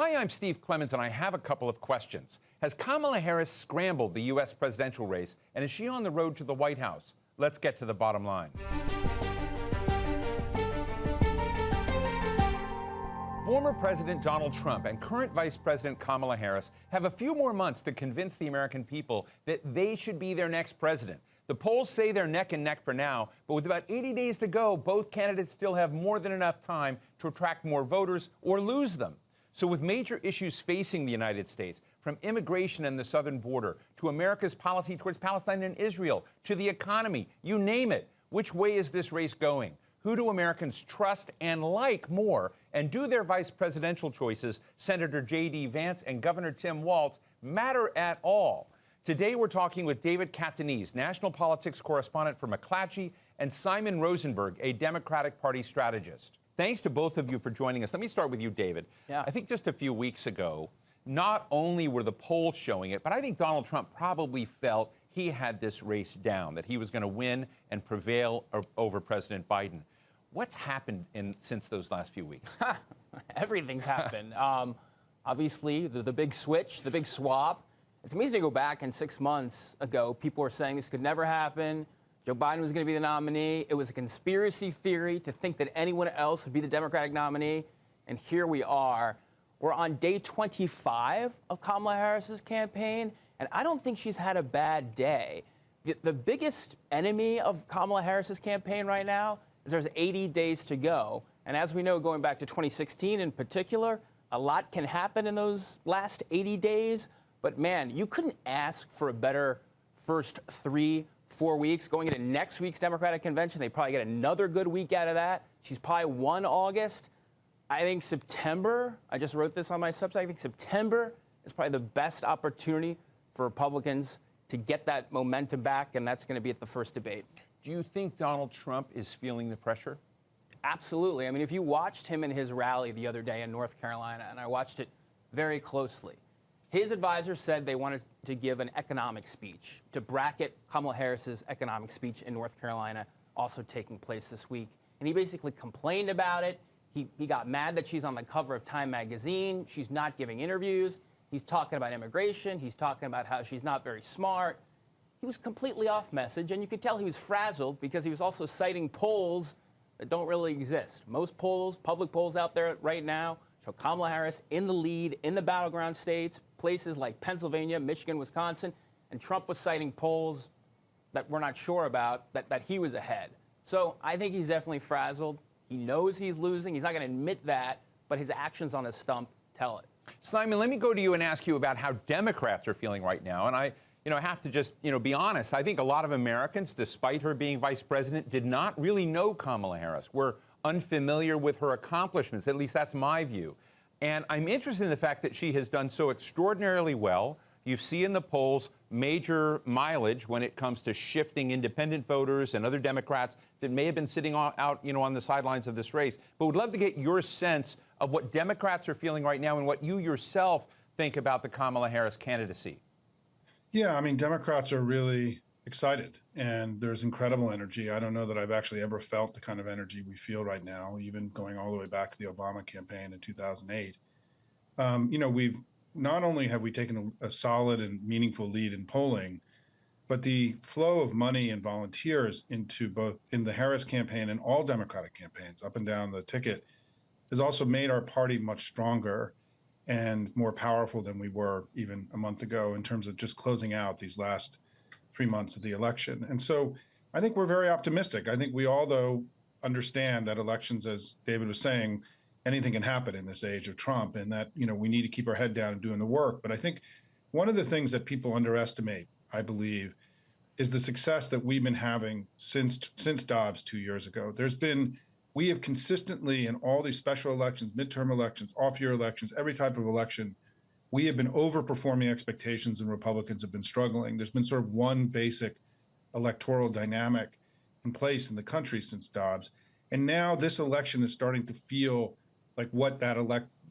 Hi, I'm Steve Clemens, and I have a couple of questions. Has Kamala Harris scrambled the U.S. presidential race, and is she on the road to the White House? Let's get to the bottom line. Former President Donald Trump and current Vice President Kamala Harris have a few more months to convince the American people that they should be their next president. The polls say they're neck and neck for now, but with about 80 days to go, both candidates still have more than enough time to attract more voters or lose them. So with major issues facing the United States, from immigration and the southern border to America's policy towards Palestine and Israel, to the economy, you name it, which way is this race going? Who do Americans trust and like more? And do their vice presidential choices, Senator J.D. Vance and Governor Tim Walz, matter at all? Today, we're talking with David Catanese, national politics correspondent for McClatchy, and Simon Rosenberg, a Democratic Party strategist. Thanks to both of you for joining us. Let me start with you, David. Yeah. I think just a few weeks ago, not only were the polls showing it, but I think Donald Trump probably felt he had this race down, that he was going to win and prevail over President Biden. What's happened since those last few weeks? Everything's happened. Obviously, the big switch, the big swap. It's amazing to go back, and 6 months ago, people were saying this could never happen. Joe Biden was going to be the nominee. It was a conspiracy theory to think that anyone else would be the Democratic nominee. And here we are. We're on day 25 of Kamala Harris's campaign, and I don't think she's had a bad day. The biggest enemy of Kamala Harris's campaign right now is there's 80 days to go. And as we know, going back to 2016 in particular, a lot can happen in those last 80 days. But man, you couldn't ask for a better first 3-4 weeks. Going into next week's Democratic convention, they probably get another good week out of that. She's probably won August. I think September, I just wrote this on my Substack, I think September is probably the best opportunity for Republicans to get that momentum back, and that's going to be at the first debate. Do you think Donald Trump is feeling the pressure? Absolutely. I mean, if you watched him in his rally the other day in North Carolina, and I watched it very closely, his advisors said they wanted to give an economic speech to bracket Kamala Harris's economic speech in North Carolina, also taking place this week. And he basically complained about it. He got mad that she's on the cover of Time magazine. She's not giving interviews. He's talking about immigration. He's talking about how she's not very smart. He was completely off message, and you could tell he was frazzled because he was also citing polls that don't really exist. Most polls, public polls out there right now, show Kamala Harris in the lead in the battleground states, places like Pennsylvania, Michigan, Wisconsin, and Trump was citing polls that we're not sure about, that he was ahead. So I think he's definitely frazzled. He knows he's losing. He's not going to admit that, but his actions on his stump tell it. Simon, let me go to you and ask you about how Democrats are feeling right now. And I have to just, be honest. I think a lot of Americans, despite her being vice president, did not really know Kamala Harris. We're unfamiliar with her accomplishments. At least that's my view. And I'm interested in the fact that she has done so extraordinarily well. You see in the polls major mileage when it comes to shifting independent voters and other Democrats that may have been sitting out, on the sidelines of this race. But would love to get your sense of what Democrats are feeling right now and what you yourself think about the Kamala Harris candidacy. Yeah, I mean, Democrats are really excited, and there's incredible energy. I don't know that I've actually ever felt the kind of energy we feel right now, even going all the way back to the Obama campaign in 2008. We've not only have we taken a solid and meaningful lead in polling, but the flow of money and volunteers into both in the Harris campaign and all Democratic campaigns up and down the ticket has also made our party much stronger and more powerful than we were even a month ago in terms of just closing out these last 3 months of the election. And so I think we're very optimistic. I think we all, though, understand that elections, as David was saying, anything can happen in this age of Trump, and that, we need to keep our head down and doing the work. But I think one of the things that people underestimate, I believe, is the success that we've been having since Dobbs 2 years ago. We have consistently, in all these special elections, midterm elections, off-year elections, every type of election, we have been overperforming expectations and Republicans have been struggling. There's been sort of one basic electoral dynamic in place in the country since Dobbs. And now this election is starting to feel like what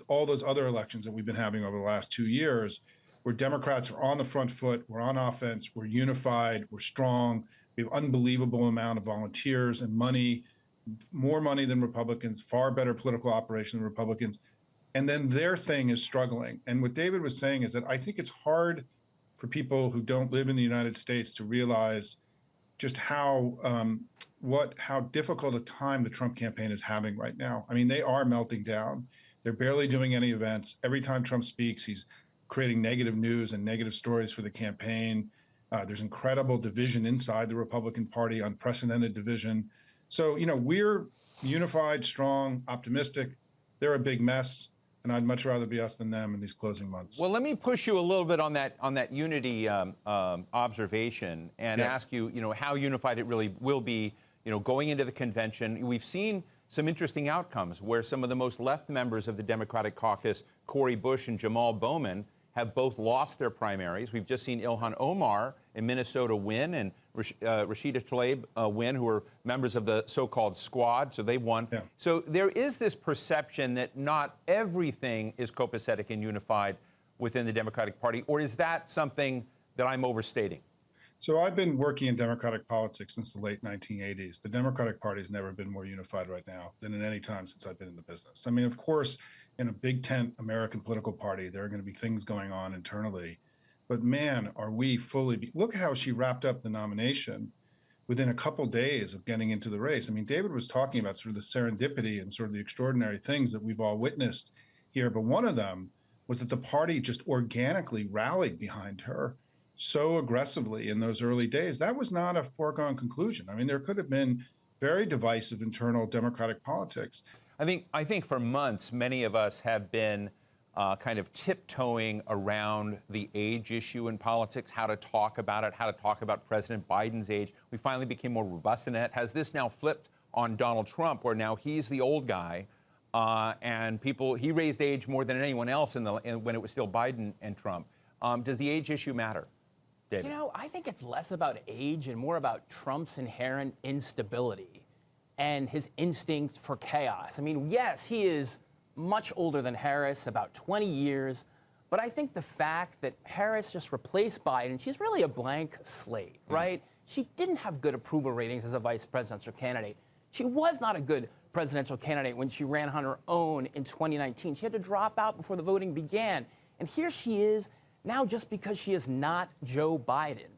all those other elections that we've been having over the last 2 years, where Democrats are on the front foot, we're on offense, we're unified, we're strong, we have unbelievable amount of volunteers and money, more money than Republicans, far better political operation than Republicans. and then their thing is struggling. And what David was saying is that I think it's hard for people who don't live in the United States to realize just how difficult a time the Trump campaign is having right now. I mean, they are melting down. They're barely doing any events. Every time Trump speaks, he's creating negative news and negative stories for the campaign. There's incredible division inside the Republican Party, unprecedented division. So, we're unified, strong, optimistic. They're a big mess, and I'd much rather be us than them in these closing months. Well, let me push you a little bit on that unity observation and ask you, how unified it really will be, going into the convention. We've seen some interesting outcomes where some of the most left members of the Democratic caucus, Cori Bush and Jamal Bowman, have both lost their primaries. We've just seen Ilhan Omar in Minnesota win and Rashida Tlaib win, who are members of the so-called squad, so they won. Yeah. So there is this perception that not everything is copacetic and unified within the Democratic Party, or is that something that I'm overstating? So I've been working in Democratic politics since the late 1980s. The Democratic Party has never been more unified right now than at any time since I've been in the business. I mean, of course, in a big tent American political party, there are going to be things going on internally. But man, are we fully... Look how she wrapped up the nomination within a couple days of getting into the race. I mean, David was talking about sort of the serendipity and sort of the extraordinary things that we've all witnessed here. But one of them was that the party just organically rallied behind her so aggressively in those early days. That was not a foregone conclusion. I mean, there could have been very divisive internal Democratic politics. I think for months, many of us have been kind of tiptoeing around the age issue in politics, how to talk about it, how to talk about President Biden's age. We finally became more robust in it. Has this now flipped on Donald Trump, where now he's the old guy, and he raised age more than anyone else when it was still Biden and Trump? Does the age issue matter, David? I think it's less about age and more about Trump's inherent instability and his instinct for chaos. I mean, yes, he is much older than Harris, about 20 years, but I think the fact that Harris just replaced Biden, she's really a blank slate, right? She didn't have good approval ratings as a vice presidential candidate. She was not a good presidential candidate when she ran on her own in 2019. She had to drop out before the voting began. And here she is now just because she is not Joe Biden.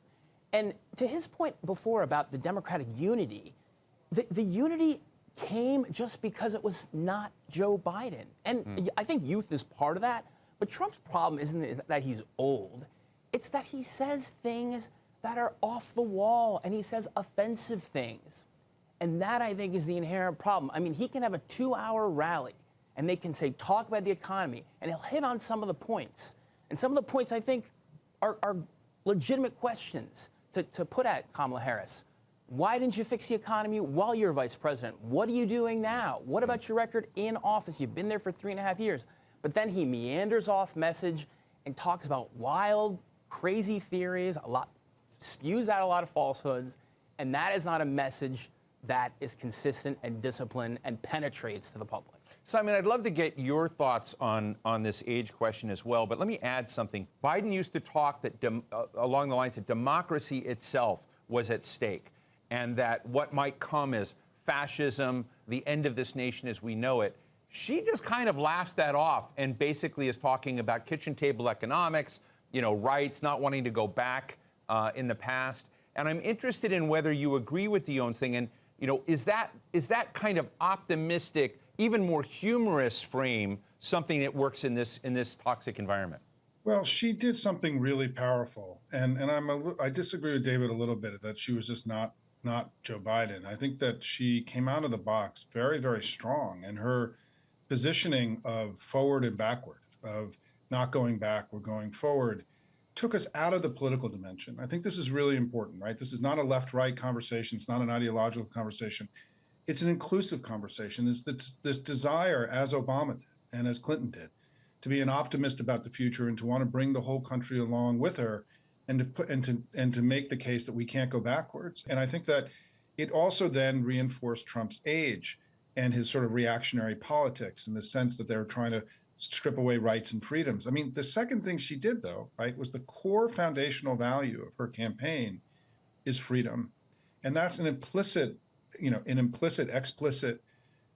And to his point before about the Democratic unity, the unity came just because it was not Joe Biden. And I think youth is part of that. But Trump's problem isn't that he's old. It's that he says things that are off the wall, and he says offensive things. And that, I think, is the inherent problem. I mean, he can have a 2-hour rally, and they can say, talk about the economy, and he'll hit on some of the points. And some of the points, I think, are legitimate questions to put at Kamala Harris. Why didn't you fix the economy while you're vice president? What are you doing now? What about your record in office? You've been there for 3.5 years. But then he meanders off message and talks about wild, crazy theories, spews out a lot of falsehoods, and that is not a message that is consistent and disciplined and penetrates to the public. Simon, I'd love to get your thoughts on this age question as well, but let me add something. Biden used to talk that along the lines that democracy itself was at stake, and that what might come is fascism, the end of this nation as we know it. She just kind of laughs that off and basically is talking about kitchen table economics, rights, not wanting to go back in the past. And I'm interested in whether you agree with Dionne's thing, and is that kind of optimistic, even more humorous frame something that works in this toxic environment? Well, she did something really powerful, and I disagree with David a little bit that she was just not Joe Biden. I think that she came out of the box very, very strong, and her positioning of forward and backward, of not going back, we're going forward, took us out of the political dimension. I think this is really important, right? This is not a left-right conversation. It's not an ideological conversation. It's an inclusive conversation. It's this desire, as Obama did and as Clinton did, to be an optimist about the future and to want to bring the whole country along with her, and to make the case that we can't go backwards. And I think that it also then reinforced Trump's age and his sort of reactionary politics in the sense that they were trying to strip away rights and freedoms. I mean, the second thing she did, though, right, was the core foundational value of her campaign is freedom. And that's an implicit, explicit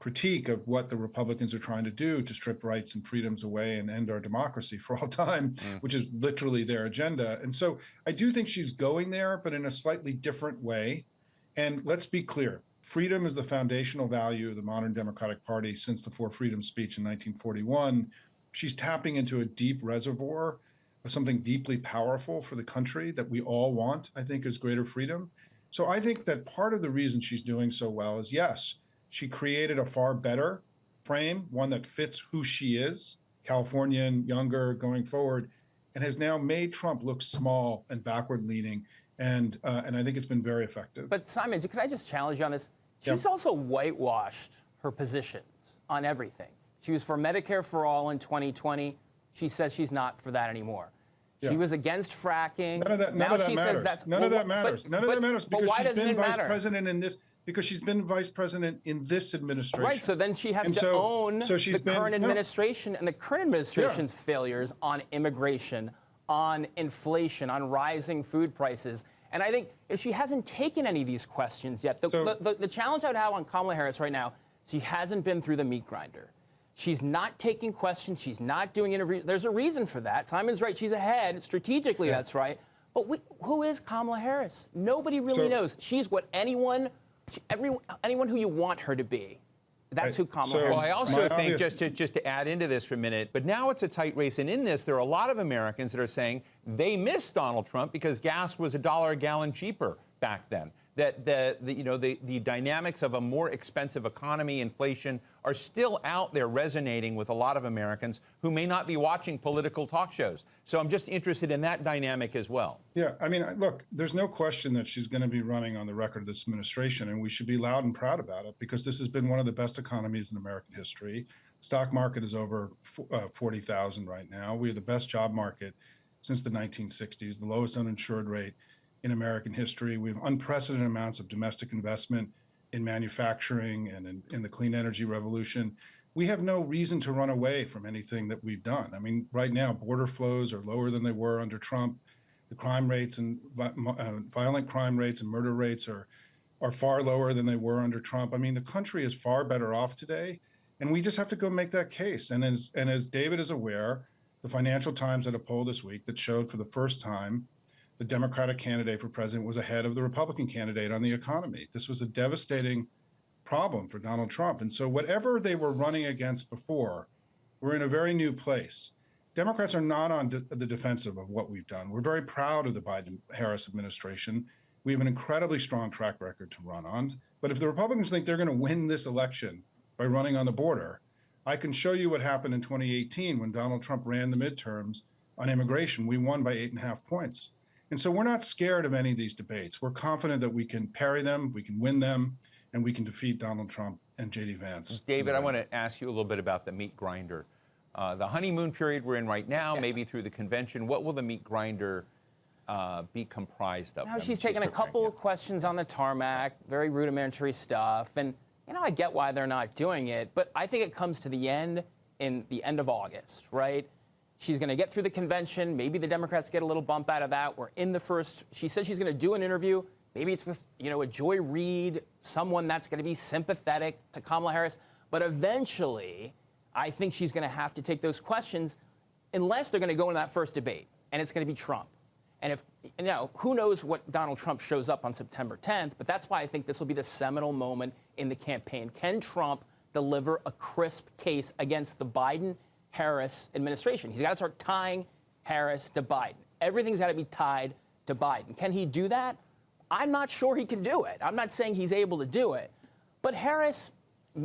critique of what the Republicans are trying to do to strip rights and freedoms away and end our democracy for all time, which is literally their agenda. And so I do think she's going there, but in a slightly different way. And let's be clear, freedom is the foundational value of the modern Democratic Party since the Four Freedoms speech in 1941. She's tapping into a deep reservoir of something deeply powerful for the country that we all want, I think, is greater freedom. So I think that part of the reason she's doing so well is, yes, she created a far better frame, one that fits who she is, Californian, younger, going forward, and has now made Trump look small and backward-leaning. And I think it's been very effective. But Simon, could I just challenge you on this? She's also whitewashed her positions on everything. She was for Medicare for all in 2020. She says she's not for that anymore. She was against fracking. None of that matters. None of that matters because she's been vice president in this. Because she's been vice president in this administration. Right, so then she has to own the current administration and the current administration's failures on immigration, on inflation, on rising food prices. And I think if she hasn't taken any of these questions yet, the challenge I would have on Kamala Harris right now, she hasn't been through the meat grinder. She's not taking questions. She's not doing interviews. There's a reason for that. Simon's right. She's ahead. Strategically, that's right. But who is Kamala Harris? Nobody really knows. She's what anyone who you want her to be. That's who Kamala Harris is. Well, I also think, just to add into this for a minute, but now it's a tight race. And in this, there are a lot of Americans that are saying they miss Donald Trump because gas was $1 a gallon cheaper back then. That the dynamics of a more expensive economy, inflation, are still out there resonating with a lot of Americans who may not be watching political talk shows. So I'm just interested in that dynamic as well. Yeah, I mean, look, there's no question that she's going to be running on the record of this administration, and we should be loud and proud about it because this has been one of the best economies in American history. Stock market is over 40,000 right now. We have the best job market since the 1960s, the lowest uninsured rate in American history. We have unprecedented amounts of domestic investment in manufacturing and in the clean energy revolution. We have no reason to run away from anything that we've done. I mean, right now, border flows are lower than they were under Trump. The crime rates and violent crime rates and murder rates are far lower than they were under Trump. I mean, the country is far better off today, and we just have to go make that case. And as David is aware, the Financial Times had a poll this week that showed for the first time the Democratic candidate for president was ahead of the Republican candidate on the economy. This was a devastating problem for Donald Trump. And so whatever they were running against before, we're in a very new place. Democrats are not on the defensive of what we've done. We're very proud of the Biden-Harris administration. We have an incredibly strong track record to run on. But if the Republicans think they're going to win this election by running on the border, I can show you what happened in 2018 when Donald Trump ran the midterms on immigration. We won by 8.5 points. And so we're not scared of any of these debates. We're confident that we can parry them, we can win them, and we can defeat Donald Trump and J.D. Vance. David, I want to ask you a little bit about the meat grinder. The honeymoon period we're in right now, maybe through the convention, what will the meat grinder be comprised of? Now, she's taken a couple of questions on the tarmac, very rudimentary stuff. And, I get why they're not doing it, but I think it comes to the end in the end of August, right? She's going to get through the convention. Maybe the Democrats get a little bump out of that. We're in the first. She says she's going to do an interview. Maybe it's with, a Joy Reid, someone that's going to be sympathetic to Kamala Harris. But eventually, I think she's going to have to take those questions unless they're going to go into that first debate. And it's going to be Trump. And if, who knows what Donald Trump shows up on September 10th. But that's why I think this will be the seminal moment in the campaign. Can Trump deliver a crisp case against the Biden-Harris administration? He's got to start tying Harris to Biden. Everything's got to be tied to Biden. Can he do that? I'm not sure he can do it. I'm not saying he's able to do it. But Harris,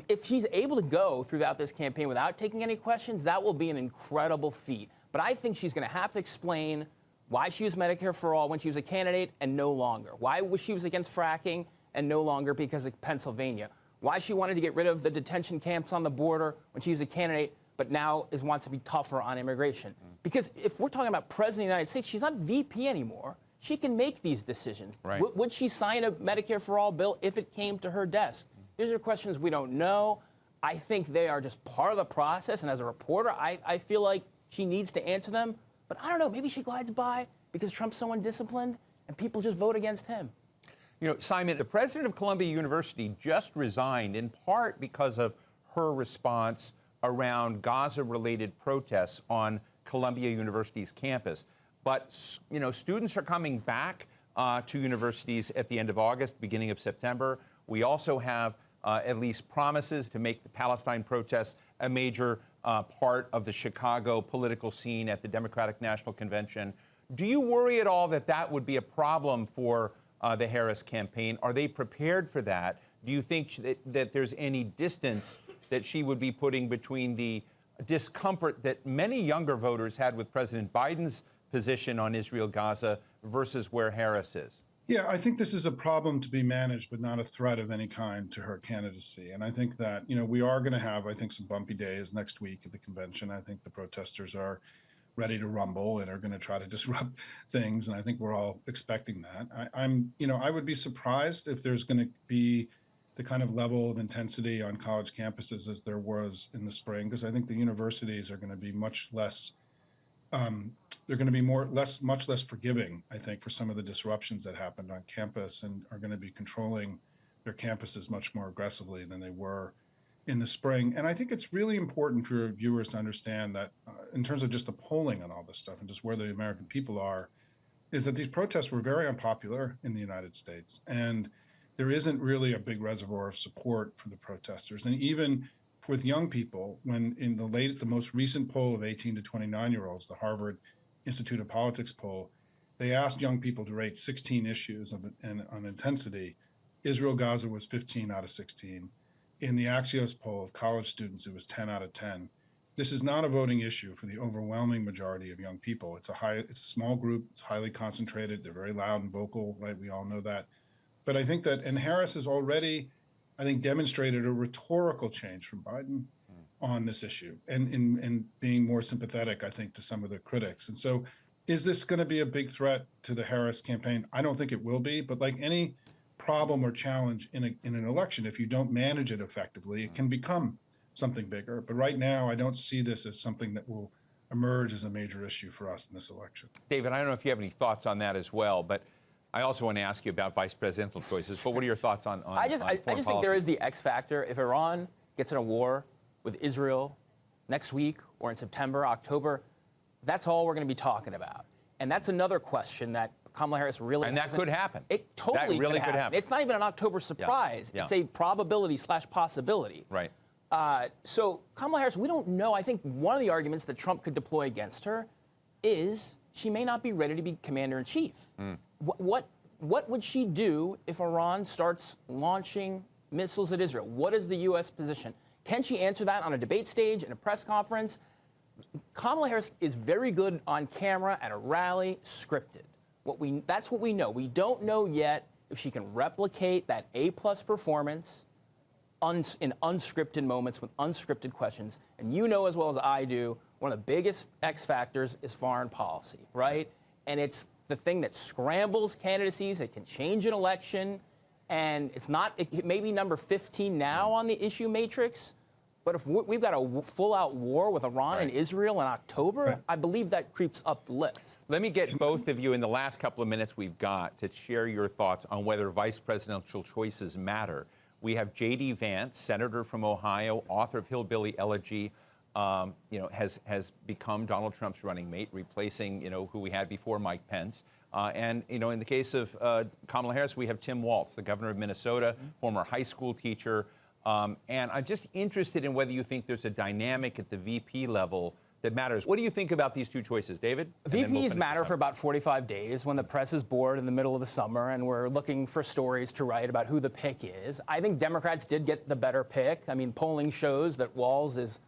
if she's able to go throughout this campaign without taking any questions, that will be an incredible feat. But I think she's going to have to explain why she was Medicare for all when she was a candidate and no longer. Why she was against fracking and no longer because of Pennsylvania. Why she wanted to get rid of the detention camps on the border when she was a candidate but now wants to be tougher on immigration. Because if we're talking about President of the United States, she's not VP anymore. She can make these decisions. Right. Would she sign a Medicare for all bill if it came to her desk? These are questions we don't know. I think they are just part of the process. And as a reporter, I feel like she needs to answer them. But I don't know, maybe she glides by because Trump's so undisciplined and people just vote against him. Simon, the president of Columbia University just resigned in part because of her response around Gaza-related protests on Columbia University's campus. But, students are coming back to universities at the end of August, beginning of September. We also have at least promises to make the Palestine protests a major part of the Chicago political scene at the Democratic National Convention. Do you worry at all that that would be a problem for the Harris campaign? Are they prepared for that? Do you think that there's any distance that she would be putting between the discomfort that many younger voters had with President Biden's position on Israel-Gaza versus where Harris is? Yeah, I think this is a problem to be managed, but not a threat of any kind to her candidacy. And I think that, we are going to have, I think, some bumpy days next week at the convention. I think the protesters are ready to rumble and are going to try to disrupt things. And I think we're all expecting that. I would be surprised if there's going to be the kind of level of intensity on college campuses as there was in the spring, because I think the universities are going to be much less they're going to be much less forgiving, I think, for some of the disruptions that happened on campus, and are going to be controlling their campuses much more aggressively than they were in the spring. And I think it's really important for viewers to understand that in terms of just the polling on all this stuff and just where the American people are, is that these protests were very unpopular in the United States. And there isn't really a big reservoir of support for the protesters. And even with young people, when in the most recent poll of 18 to 29-year-olds, the Harvard Institute of Politics poll, they asked young people to rate 16 issues on intensity. Israel-Gaza was 15 out of 16. In the Axios poll of college students, it was 10 out of 10. This is not a voting issue for the overwhelming majority of young people. It's a small group. It's highly concentrated. They're very loud and vocal, right? We all know that. But I think that, and Harris has already, I think, demonstrated a rhetorical change from Biden on this issue, and being more sympathetic, I think, to some of the critics. And so is this going to be a big threat to the Harris campaign? I don't think it will be, but like any problem or challenge in an election, if you don't manage it effectively, it can become something bigger. But right now, I don't see this as something that will emerge as a major issue for us in this election. David, I don't know if you have any thoughts on that as well, but I also want to ask you about vice presidential choices. But what are your thoughts on I just think there is the X factor. If Iran gets in a war with Israel next week or in September, October, that's all we're going to be talking about. And that's another question that Kamala Harris really And that could happen. It totally that really could happen. It's not even an October surprise. Yeah. It's a probability/possibility. Right. So Kamala Harris, we don't know. I think one of the arguments that Trump could deploy against her is she may not be ready to be commander-in-chief. What would she do if Iran starts launching missiles at Israel? What is the U.S. position? Can she answer that on a debate stage, in a press conference? Kamala Harris is very good on camera at a rally, scripted. That's what we know. We don't know yet if she can replicate that A-plus performance in unscripted moments with unscripted questions. And you know as well as I do, one of the biggest X factors is foreign policy, right? And it's the thing that scrambles candidacies. It can change an election. And it may be number 15 now on the issue matrix. But if we've got a full-out war with Iran and Israel in October, I believe that creeps up the list. Let me get both of you in the last couple of minutes we've got to share your thoughts on whether vice presidential choices matter. We have J.D. Vance, senator from Ohio, author of Hillbilly Elegy, has become Donald Trump's running mate, replacing, who we had before, Mike Pence. And in the case of Kamala Harris, we have Tim Walz, the governor of Minnesota, former high school teacher. And I'm just interested in whether you think there's a dynamic at the VP level that matters. What do you think about these two choices, David? VPs matter for about 45 days when the press is bored in the middle of the summer and we're looking for stories to write about who the pick is. I think Democrats did get the better pick. I mean, polling shows that Walz is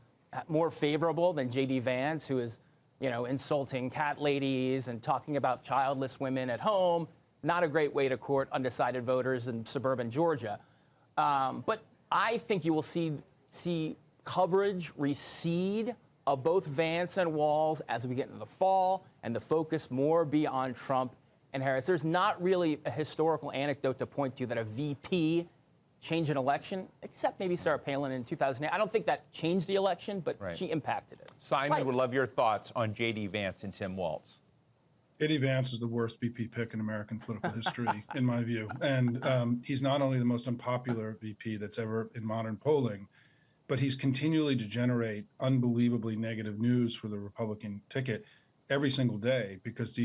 more favorable than J.D. Vance, who is, insulting cat ladies and talking about childless women at home. Not a great way to court undecided voters in suburban Georgia. But I think you will see coverage recede of both Vance and Walz as we get into the fall, and the focus more be on Trump and Harris. There's not really a historical anecdote to point to that a VP changed an election, except maybe Sarah Palin in 2008. I don't think that changed the election, but she impacted it. Simon, would love your thoughts on J.D. Vance and Tim Walz. J.D. Vance is the worst VP pick in American political history, in my view. And he's not only the most unpopular VP that's ever in modern polling, but he's continually to generate unbelievably negative news for the Republican ticket every single day, because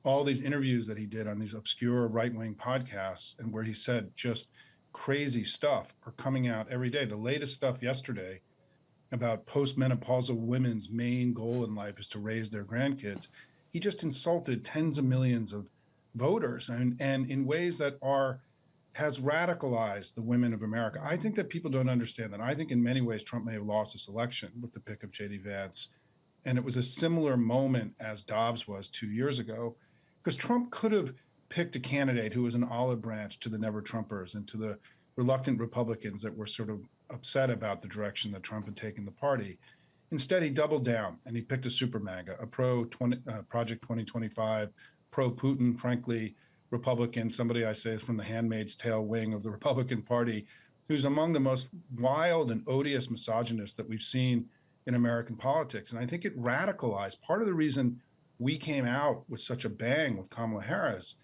all these interviews that he did on these obscure right-wing podcasts and where he said just crazy stuff are coming out every day. The latest stuff yesterday about postmenopausal women's main goal in life is to raise their grandkids. He just insulted tens of millions of voters and in ways that has radicalized the women of America. I think that people don't understand that. I think in many ways Trump may have lost this election with the pick of J.D. Vance. And it was a similar moment as Dobbs was 2 years ago, because Trump could have picked a candidate who was an olive branch to the never Trumpers and to the reluctant Republicans that were sort of upset about the direction that Trump had taken the party. Instead, he doubled down and he picked a super MAGA, a Project 2025, pro-Putin, frankly, Republican, somebody I say is from the Handmaid's Tale wing of the Republican Party, who's among the most wild and odious misogynists that we've seen in American politics. And I think it radicalized. Part of the reason we came out with such a bang with Kamala Harris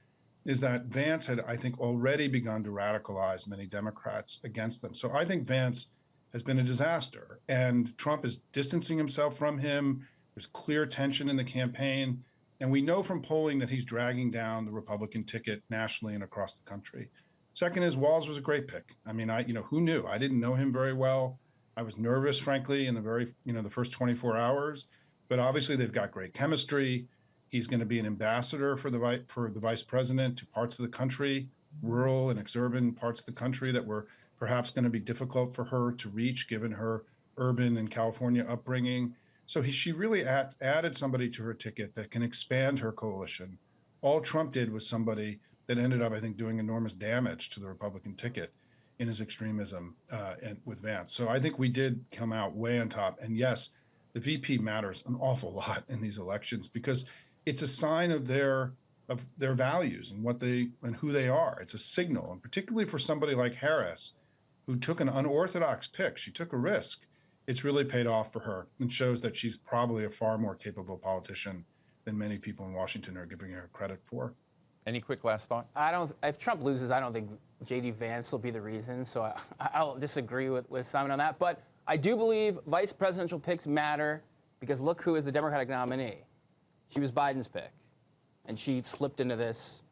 is that Vance had, I think, already begun to radicalize many Democrats against them. So I think Vance has been a disaster, and Trump is distancing himself from him. There's clear tension in the campaign. And we know from polling that he's dragging down the Republican ticket nationally and across the country. Second is Walz was a great pick. I mean, who knew? I didn't know him very well. I was nervous, frankly, in the first 24 hours. But obviously, they've got great chemistry. He's going to be an ambassador for the vice president to parts of the country, rural and exurban parts of the country that were perhaps going to be difficult for her to reach, given her urban and California upbringing. So she really added somebody to her ticket that can expand her coalition. All Trump did was somebody that ended up, I think, doing enormous damage to the Republican ticket in his extremism and with Vance. So I think we did come out way on top. And yes, the VP matters an awful lot in these elections because it's a sign of their values and who they are. It's a signal, and particularly for somebody like Harris, who took an unorthodox pick. She took a risk. It's really paid off for her and shows that she's probably a far more capable politician than many people in Washington are giving her credit for. Any quick last thought? If Trump loses, I don't think J.D. Vance will be the reason. So I'll disagree with Simon on that. But I do believe vice presidential picks matter because look who is the Democratic nominee. She was Biden's pick. And she slipped into this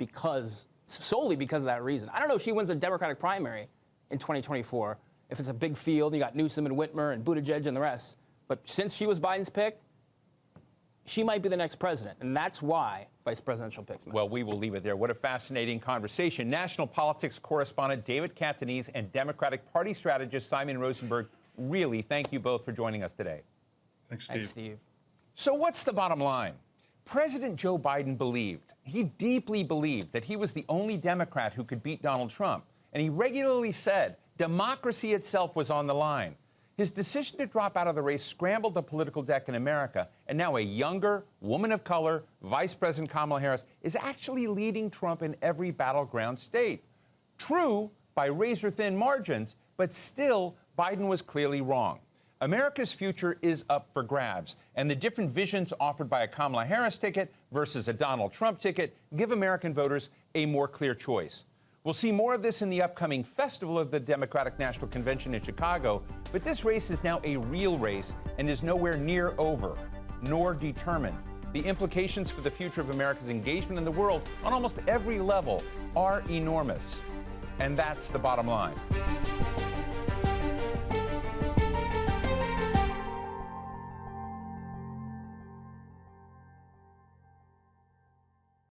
solely because of that reason. I don't know if she wins a Democratic primary in 2024. If it's a big field, you got Newsom and Whitmer and Buttigieg and the rest. But since she was Biden's pick, she might be the next president. And that's why vice presidential picks matter. Well, we will leave it there. What a fascinating conversation. National politics correspondent David Catanese and Democratic Party strategist Simon Rosenberg, really thank you both for joining us today. Thanks, Steve. Thanks, Steve. So what's the bottom line? President Joe Biden he deeply believed that he was the only Democrat who could beat Donald Trump. And he regularly said democracy itself was on the line. His decision to drop out of the race scrambled the political deck in America, and now a younger, woman of color, Vice President Kamala Harris, is actually leading Trump in every battleground state. True, by razor-thin margins, but still, Biden was clearly wrong. America's future is up for grabs, and the different visions offered by a Kamala Harris ticket versus a Donald Trump ticket give American voters a more clear choice. We'll see more of this in the upcoming festival of the Democratic National Convention in Chicago, but this race is now a real race and is nowhere near over, nor determined. The implications for the future of America's engagement in the world on almost every level are enormous. And that's the bottom line.